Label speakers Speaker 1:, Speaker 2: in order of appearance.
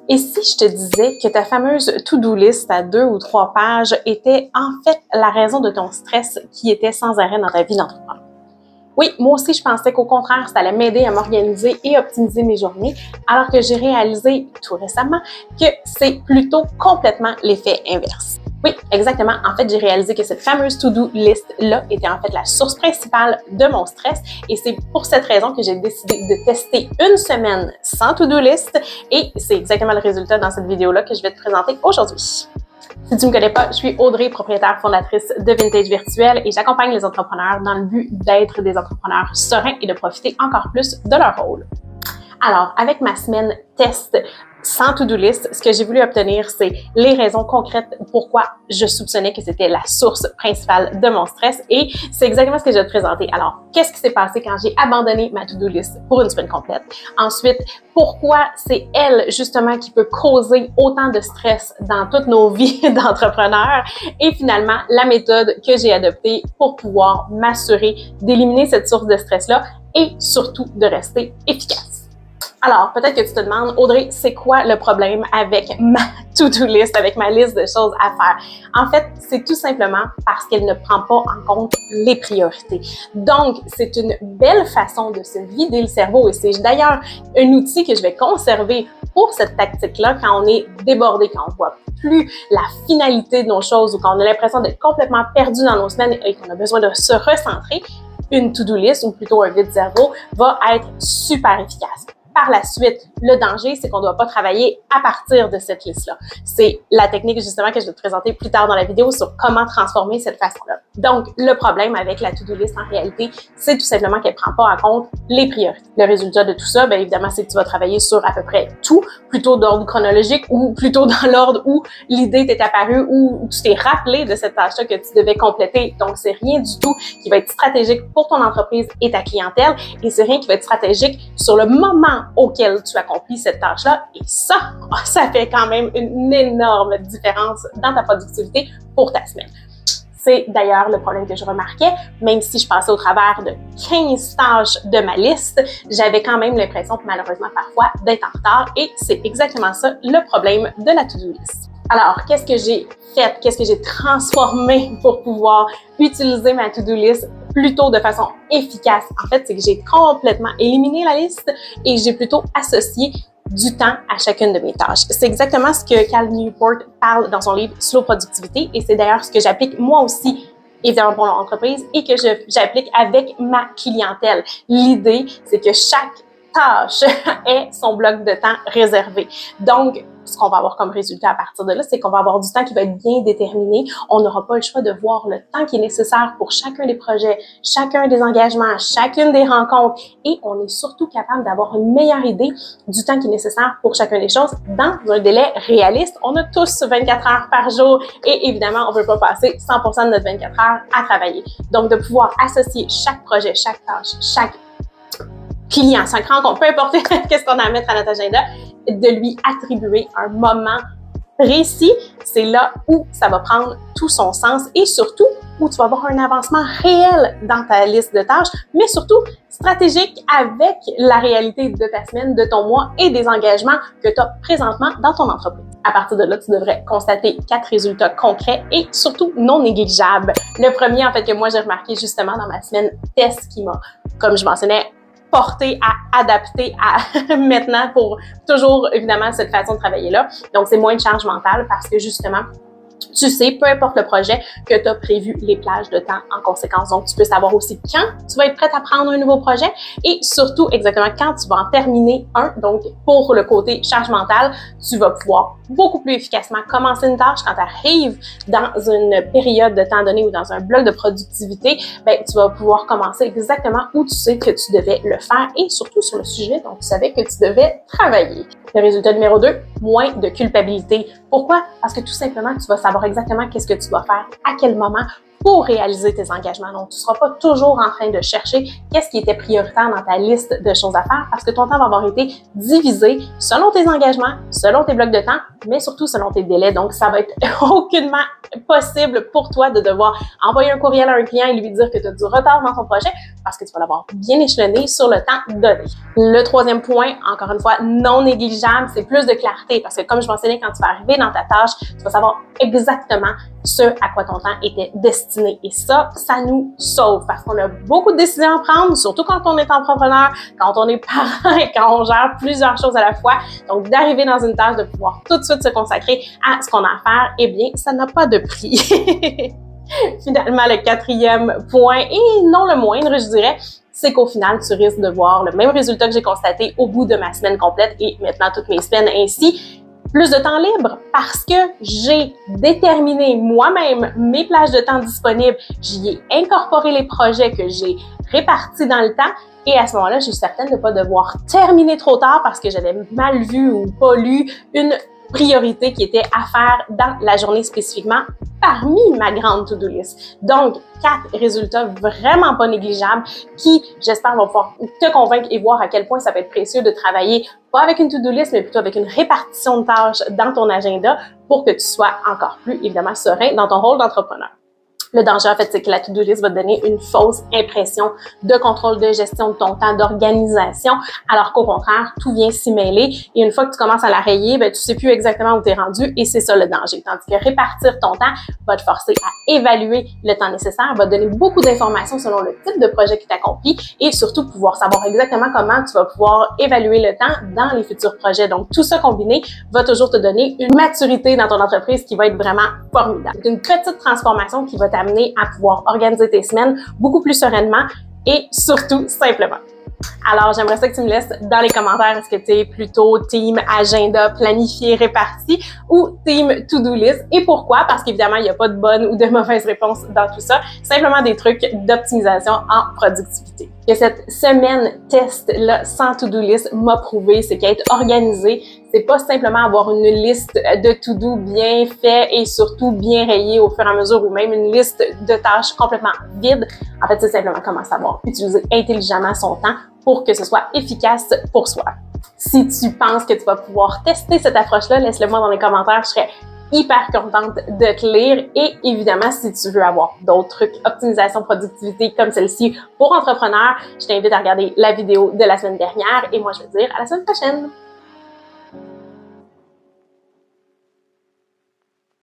Speaker 1: Et si je te disais que ta fameuse to-do list à 2 ou 3 pages était en fait la raison de ton stress qui était sans arrêt dans ta vie d'entrepreneur? Oui, moi aussi, je pensais qu'au contraire, ça allait m'aider à m'organiser et optimiser mes journées, alors que j'ai réalisé tout récemment que c'est plutôt complètement l'effet inverse. Oui, exactement. En fait, j'ai réalisé que cette fameuse to-do list-là était en fait la source principale de mon stress et c'est pour cette raison que j'ai décidé de tester une semaine sans to-do list et c'est exactement le résultat dans cette vidéo-là que je vais te présenter aujourd'hui. Si tu ne me connais pas, je suis Audrey, propriétaire fondatrice de Vintage Virtuel et j'accompagne les entrepreneurs dans le but d'être des entrepreneurs sereins et de profiter encore plus de leur rôle. Alors, avec ma semaine test sans to-do list, ce que j'ai voulu obtenir, c'est les raisons concrètes pourquoi je soupçonnais que c'était la source principale de mon stress et c'est exactement ce que je vais te présenter. Alors, qu'est-ce qui s'est passé quand j'ai abandonné ma to-do list pour une semaine complète? Ensuite, pourquoi c'est elle, justement, qui peut causer autant de stress dans toutes nos vies d'entrepreneurs? Et finalement, la méthode que j'ai adoptée pour pouvoir m'assurer d'éliminer cette source de stress-là et surtout de rester efficace. Alors, peut-être que tu te demandes, Audrey, c'est quoi le problème avec ma to-do list, avec ma liste de choses à faire? En fait, c'est tout simplement parce qu'elle ne prend pas en compte les priorités. Donc, c'est une belle façon de se vider le cerveau et c'est d'ailleurs un outil que je vais conserver pour cette tactique-là quand on est débordé, quand on voit plus la finalité de nos choses ou quand on a l'impression d'être complètement perdu dans nos semaines et qu'on a besoin de se recentrer. Une to-do list ou plutôt un vide-cerveau va être super efficace. Par la suite, le danger, c'est qu'on ne doit pas travailler à partir de cette liste-là. C'est la technique justement que je vais te présenter plus tard dans la vidéo sur comment transformer cette façon-là. Donc, le problème avec la to-do list en réalité, c'est tout simplement qu'elle ne prend pas en compte les priorités. Le résultat de tout ça, bien évidemment, c'est que tu vas travailler sur à peu près tout, plutôt d'ordre chronologique ou plutôt dans l'ordre où l'idée t'est apparue ou tu t'es rappelé de cette tâche-là que tu devais compléter. Donc, c'est rien du tout qui va être stratégique pour ton entreprise et ta clientèle et c'est rien qui va être stratégique sur le moment auquel tu accomplis cette tâche-là. Et ça fait quand même une énorme différence dans ta productivité pour ta semaine. C'est d'ailleurs le problème que je remarquais, même si je passais au travers de 15 tâches de ma liste, j'avais quand même l'impression, malheureusement parfois, d'être en retard et c'est exactement ça le problème de la to-do list. Alors, qu'est-ce que j'ai fait? Qu'est-ce que j'ai transformé pour pouvoir utiliser ma to-do list plutôt de façon efficace? En fait, c'est que j'ai complètement éliminé la liste et j'ai plutôt associé du temps à chacune de mes tâches. C'est exactement ce que Cal Newport parle dans son livre Slow Productivité et c'est d'ailleurs ce que j'applique moi aussi évidemment pour l'entreprise et que j'applique avec ma clientèle. L'idée, c'est que chaque tâche ait son bloc de temps réservé. Donc, ce qu'on va avoir comme résultat à partir de là, c'est qu'on va avoir du temps qui va être bien déterminé. On n'aura pas le choix de voir le temps qui est nécessaire pour chacun des projets, chacun des engagements, chacune des rencontres. Et on est surtout capable d'avoir une meilleure idée du temps qui est nécessaire pour chacune des choses dans un délai réaliste. On a tous 24 heures par jour et évidemment, on ne veut pas passer 100% de notre 24 heures à travailler. Donc, de pouvoir associer chaque projet, chaque tâche, chaque client, chaque rencontre, peu importe qu'est-ce qu'on a à mettre à notre agenda, de lui attribuer un moment précis, c'est là où ça va prendre tout son sens et surtout où tu vas avoir un avancement réel dans ta liste de tâches, mais surtout stratégique avec la réalité de ta semaine, de ton mois et des engagements que tu as présentement dans ton entreprise. À partir de là, tu devrais constater 4 résultats concrets et surtout non négligeables. Le premier, en fait, que moi j'ai remarqué justement dans ma semaine test qui m'a, comme je mentionnais, porté à adapter à maintenant pour toujours, évidemment, cette façon de travailler-là. Donc, c'est moins de charge mentale parce que, justement, tu sais, peu importe le projet, que tu as prévu les plages de temps en conséquence. Donc, tu peux savoir aussi quand tu vas être prête à prendre un nouveau projet et surtout, exactement, quand tu vas en terminer un. Donc, pour le côté charge mentale, tu vas pouvoir beaucoup plus efficacement commencer une tâche quand tu arrives dans une période de temps donné ou dans un bloc de productivité. Ben, tu vas pouvoir commencer exactement où tu sais que tu devais le faire et surtout sur le sujet dont tu savais que tu devais travailler. Le résultat numéro 2, moins de culpabilité. Pourquoi? Parce que tout simplement, tu vas savoir exactement qu'est-ce que tu dois faire, à quel moment, pour réaliser tes engagements. Donc, tu ne seras pas toujours en train de chercher qu'est-ce qui était prioritaire dans ta liste de choses à faire parce que ton temps va avoir été divisé selon tes engagements, selon tes blocs de temps, mais surtout selon tes délais. Donc, ça va être aucunement possible pour toi de devoir envoyer un courriel à un client et lui dire que tu as du retard dans ton projet parce que tu vas l'avoir bien échelonné sur le temps donné. Le troisième point, encore une fois, non négligeable, c'est plus de clarté parce que comme je mentionnais, quand tu vas arriver dans ta tâche, tu vas savoir exactement ce à quoi ton temps était destiné. Et ça nous sauve parce qu'on a beaucoup de décisions à prendre, surtout quand on est entrepreneur, quand on est parent et quand on gère plusieurs choses à la fois. Donc, d'arriver dans une tâche, de pouvoir tout de suite se consacrer à ce qu'on a à faire, eh bien, ça n'a pas de prix. Finalement, le quatrième point, et non le moindre, je dirais, c'est qu'au final, tu risques de voir le même résultat que j'ai constaté au bout de ma semaine complète et maintenant toutes mes semaines ainsi. Plus de temps libre parce que j'ai déterminé moi-même mes plages de temps disponibles. J'y ai incorporé les projets que j'ai répartis dans le temps et à ce moment-là, je suis certaine de ne pas devoir terminer trop tard parce que j'avais mal vu ou pas lu une priorité qui était à faire dans la journée spécifiquement parmi ma grande to-do list. Donc, 4 résultats vraiment pas négligeables qui, j'espère, vont pouvoir te convaincre et voir à quel point ça peut être précieux de travailler pas avec une to-do list, mais plutôt avec une répartition de tâches dans ton agenda pour que tu sois encore plus, évidemment, serein dans ton rôle d'entrepreneur. Le danger, en fait, c'est que la to-do list va te donner une fausse impression de contrôle, de gestion de ton temps, d'organisation, alors qu'au contraire, tout vient s'y mêler. Et une fois que tu commences à la rayer, ben, tu sais plus exactement où tu es rendu et c'est ça le danger. Tandis que répartir ton temps va te forcer à évaluer le temps nécessaire, va te donner beaucoup d'informations selon le type de projet qui t'accomplit et surtout pouvoir savoir exactement comment tu vas pouvoir évaluer le temps dans les futurs projets. Donc, tout ça combiné va toujours te donner une maturité dans ton entreprise qui va être vraiment formidable. C'est une petite transformation qui va t'amener à pouvoir organiser tes semaines beaucoup plus sereinement et surtout simplement. Alors, j'aimerais ça que tu me laisses dans les commentaires, est-ce que tu es plutôt team agenda planifié, réparti ou team to-do list et pourquoi? Parce qu'évidemment, il n'y a pas de bonne ou de mauvaise réponse dans tout ça, simplement des trucs d'optimisation en productivité. Que cette semaine test-là sans to-do list m'a prouvé, c'est qu'être organisé, c'est pas simplement avoir une liste de to-do bien fait et surtout bien rayée au fur et à mesure ou même une liste de tâches complètement vide. En fait, c'est simplement comment savoir utiliser intelligemment son temps pour que ce soit efficace pour soi. Si tu penses que tu vas pouvoir tester cette approche-là, laisse-le moi dans les commentaires, je serais hyper contente de te lire et évidemment, si tu veux avoir d'autres trucs, optimisation, productivité comme celle-ci pour entrepreneurs, je t'invite à regarder la vidéo de la semaine dernière et moi, je vais te dire à la semaine prochaine!